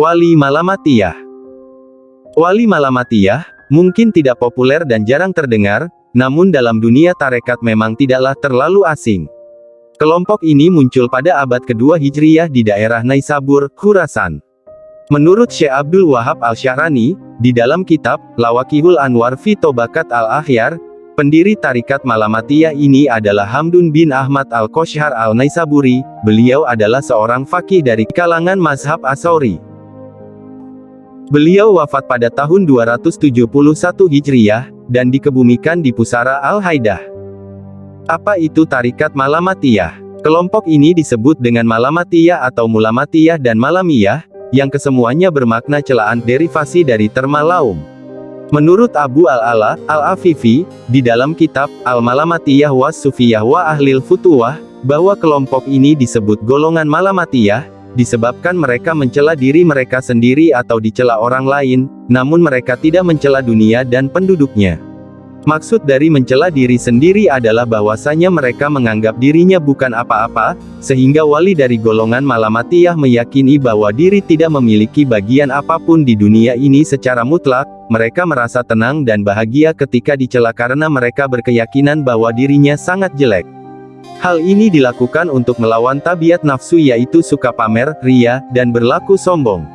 Wali Malamatiyah. Wali Malamatiyah mungkin tidak populer dan jarang terdengar, namun dalam dunia tarekat memang tidaklah terlalu asing. Kelompok ini muncul pada abad kedua Hijriyah di daerah Naisabur, Khurasan. Menurut Syekh Abdul Wahab Al-Syahrani, di dalam kitab Lawaqihul Anwar fi Tobakat Al-Akhyar, pendiri tarikat Malamatiyah ini adalah Hamdun bin Ahmad Al-Qoshar Al-Naisaburi. Beliau adalah seorang faqih dari kalangan mazhab Asy'ari. Beliau wafat pada tahun 271 Hijriyah, dan dikebumikan di pusara Al-Haidah. Apa itu tarikat Malamatiyah? Kelompok ini disebut dengan Malamatiyah atau Mulamatiyah dan Malamiyah, yang kesemuanya bermakna celaan derivasi dari terma laum. Menurut Abu Al-Ala, Al-Afifi, di dalam kitab Al-Malamatiyah was Sufiyah wa Ahlil Futuwah, bahwa kelompok ini disebut golongan Malamatiyah, disebabkan mereka mencela diri mereka sendiri atau dicela orang lain, namun mereka tidak mencela dunia dan penduduknya. Maksud dari mencela diri sendiri adalah bahwasanya mereka menganggap dirinya bukan apa-apa, sehingga wali dari golongan Malamatiyah meyakini bahwa diri tidak memiliki bagian apapun di dunia ini secara mutlak. Mereka merasa tenang dan bahagia ketika dicela karena mereka berkeyakinan bahwa dirinya sangat jelek. Hal ini dilakukan untuk melawan tabiat nafsu, yaitu suka pamer, riya, dan berlaku sombong.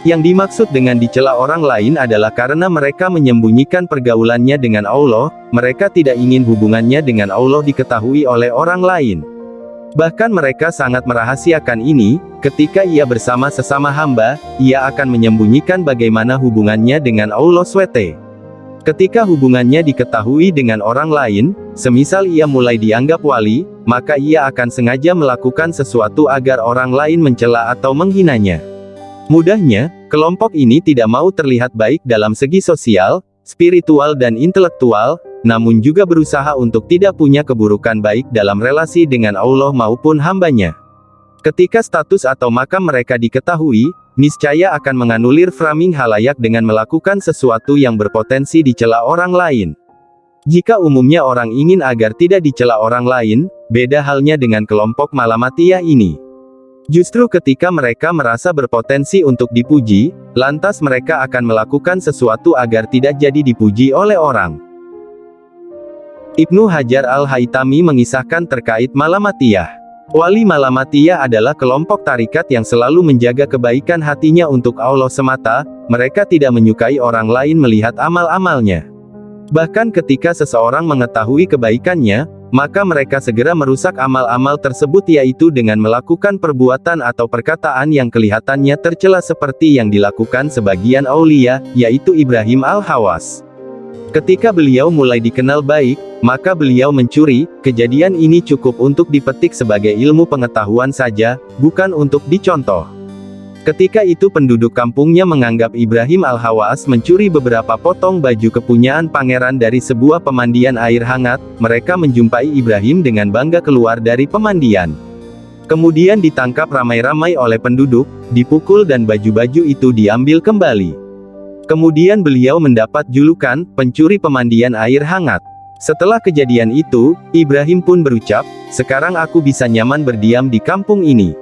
Yang dimaksud dengan dicela orang lain adalah karena mereka menyembunyikan pergaulannya dengan Allah, mereka tidak ingin hubungannya dengan Allah diketahui oleh orang lain. Bahkan mereka sangat merahasiakan ini, ketika ia bersama sesama hamba, ia akan menyembunyikan bagaimana hubungannya dengan Allah SWT. Ketika hubungannya diketahui dengan orang lain, semisal ia mulai dianggap wali, maka ia akan sengaja melakukan sesuatu agar orang lain mencela atau menghinanya. Mudahnya, kelompok ini tidak mau terlihat baik dalam segi sosial, spiritual dan intelektual, namun juga berusaha untuk tidak punya keburukan baik dalam relasi dengan Allah maupun hambanya. Ketika status atau makam mereka diketahui, niscaya akan menganulir framing halayak dengan melakukan sesuatu yang berpotensi dicela orang lain. Jika umumnya orang ingin agar tidak dicela orang lain, beda halnya dengan kelompok Malamatiyah ini. Justru ketika mereka merasa berpotensi untuk dipuji, lantas mereka akan melakukan sesuatu agar tidak jadi dipuji oleh orang. Ibnu Hajar Al-Haytami mengisahkan terkait Malamatiyah. Wali Malamatiyah adalah kelompok tarikat yang selalu menjaga kebaikan hatinya untuk Allah semata, mereka tidak menyukai orang lain melihat amal-amalnya. Bahkan ketika seseorang mengetahui kebaikannya, maka mereka segera merusak amal-amal tersebut, yaitu dengan melakukan perbuatan atau perkataan yang kelihatannya tercela seperti yang dilakukan sebagian aulia, yaitu Ibrahim Al-Hawas. Ketika beliau mulai dikenal baik, maka beliau mencuri. Kejadian ini cukup untuk dipetik sebagai ilmu pengetahuan saja, bukan untuk dicontoh. Ketika itu penduduk kampungnya menganggap Ibrahim Al-Hawas mencuri beberapa potong baju kepunyaan pangeran dari sebuah pemandian air hangat. Mereka menjumpai Ibrahim dengan bangga keluar dari pemandian. Kemudian ditangkap ramai-ramai oleh penduduk, dipukul dan baju-baju itu diambil kembali. Kemudian beliau mendapat julukan pencuri pemandian air hangat. Setelah kejadian itu, Ibrahim pun berucap, "Sekarang aku bisa nyaman berdiam di kampung ini."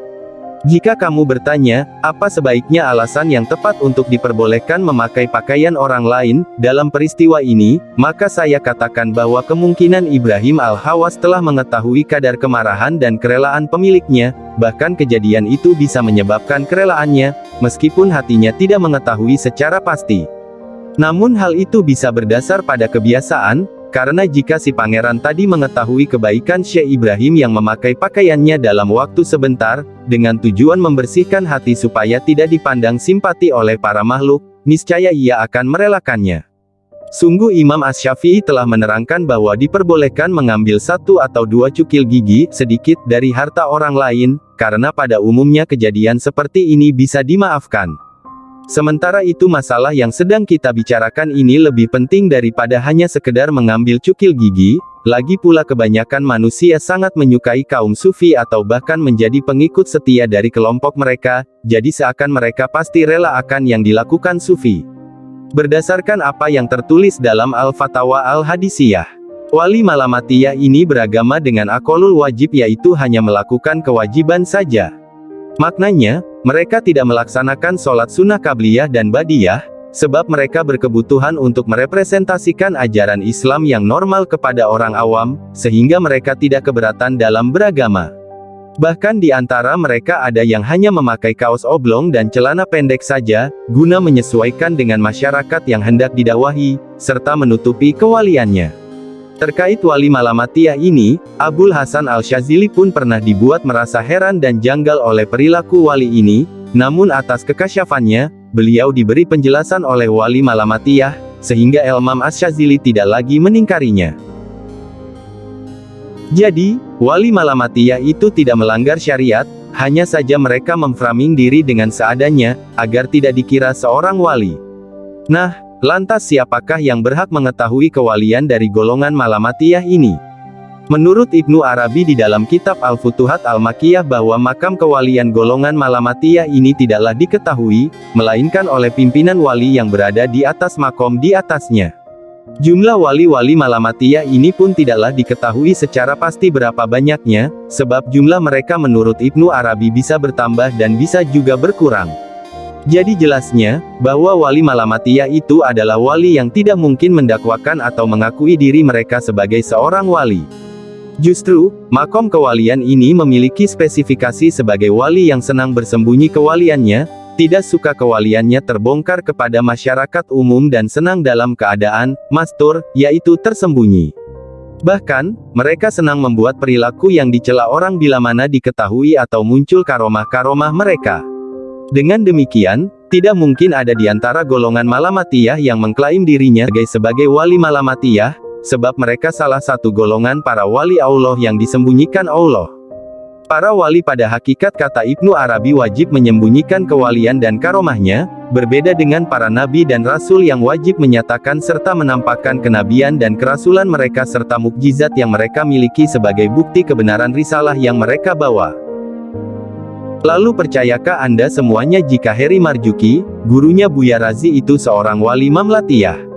Jika kamu bertanya, apa sebaiknya alasan yang tepat untuk diperbolehkan memakai pakaian orang lain, dalam peristiwa ini, maka saya katakan bahwa kemungkinan Ibrahim Al-Hawas telah mengetahui kadar kemarahan dan kerelaan pemiliknya, bahkan kejadian itu bisa menyebabkan kerelaannya, meskipun hatinya tidak mengetahui secara pasti. Namun hal itu bisa berdasar pada kebiasaan, karena jika si pangeran tadi mengetahui kebaikan Syekh Ibrahim yang memakai pakaiannya dalam waktu sebentar, dengan tujuan membersihkan hati supaya tidak dipandang simpati oleh para makhluk, niscaya ia akan merelakannya. Sungguh Imam Asy-Syafi'i telah menerangkan bahwa diperbolehkan mengambil 1 atau 2 cukil gigi, sedikit, dari harta orang lain, karena pada umumnya kejadian seperti ini bisa dimaafkan. Sementara itu masalah yang sedang kita bicarakan ini lebih penting daripada hanya sekedar mengambil cukil gigi, lagi pula kebanyakan manusia sangat menyukai kaum sufi atau bahkan menjadi pengikut setia dari kelompok mereka, jadi seakan mereka pasti rela akan yang dilakukan sufi. Berdasarkan apa yang tertulis dalam Al-Fatawa Al-Hadisiyah, wali Malamatiyah ini beragama dengan aqallul wajib, yaitu hanya melakukan kewajiban saja. Maknanya, Mereka tidak melaksanakan sholat sunnah qabliyah dan ba'diyah, sebab mereka berkebutuhan untuk merepresentasikan ajaran Islam yang normal kepada orang awam, sehingga mereka tidak keberatan dalam beragama. Bahkan di antara mereka ada yang hanya memakai kaos oblong dan celana pendek saja, guna menyesuaikan dengan masyarakat yang hendak didakwahi, serta menutupi kewaliannya. Terkait wali Malamatiyah ini, Abul Hasan Al-Syadzili pun pernah dibuat merasa heran dan janggal oleh perilaku wali ini, namun atas kekasyafannya, beliau diberi penjelasan oleh wali Malamatiyah, sehingga Imam Asy-Syadzili tidak lagi meningkarinya. Jadi, wali Malamatiyah itu tidak melanggar syariat, hanya saja mereka memframing diri dengan seadanya, agar tidak dikira seorang wali. Nah, lantas siapakah yang berhak mengetahui kewalian dari golongan Malamatiyah ini? Menurut Ibnu Arabi di dalam kitab Al-Futuhat Al-Makkiyah bahwa makam kewalian golongan Malamatiyah ini tidaklah diketahui, melainkan oleh pimpinan wali yang berada di atas makom di atasnya. Jumlah wali-wali Malamatiyah ini pun tidaklah diketahui secara pasti berapa banyaknya, sebab jumlah mereka menurut Ibnu Arabi bisa bertambah dan bisa juga berkurang. Jadi jelasnya, bahwa wali Malamatiyah itu adalah wali yang tidak mungkin mendakwakan atau mengakui diri mereka sebagai seorang wali. Justru, makom kewalian ini memiliki spesifikasi sebagai wali yang senang bersembunyi kewaliannya, tidak suka kewaliannya terbongkar kepada masyarakat umum dan senang dalam keadaan mastur, yaitu tersembunyi. Bahkan, mereka senang membuat perilaku yang dicela orang bila mana diketahui atau muncul karomah-karomah mereka. Dengan demikian, tidak mungkin ada di antara golongan Malamatiyah yang mengklaim dirinya sebagai wali Malamatiyah, sebab mereka salah satu golongan para wali Allah yang disembunyikan Allah. Para wali pada hakikat kata Ibnu Arabi wajib menyembunyikan kewalian dan karomahnya, berbeda dengan para nabi dan rasul yang wajib menyatakan serta menampakkan kenabian dan kerasulan mereka serta mukjizat yang mereka miliki sebagai bukti kebenaran risalah yang mereka bawa. Lalu percayakah Anda semuanya jika Heri Marzuki, gurunya Buya Razi itu seorang wali Mamlatiyah?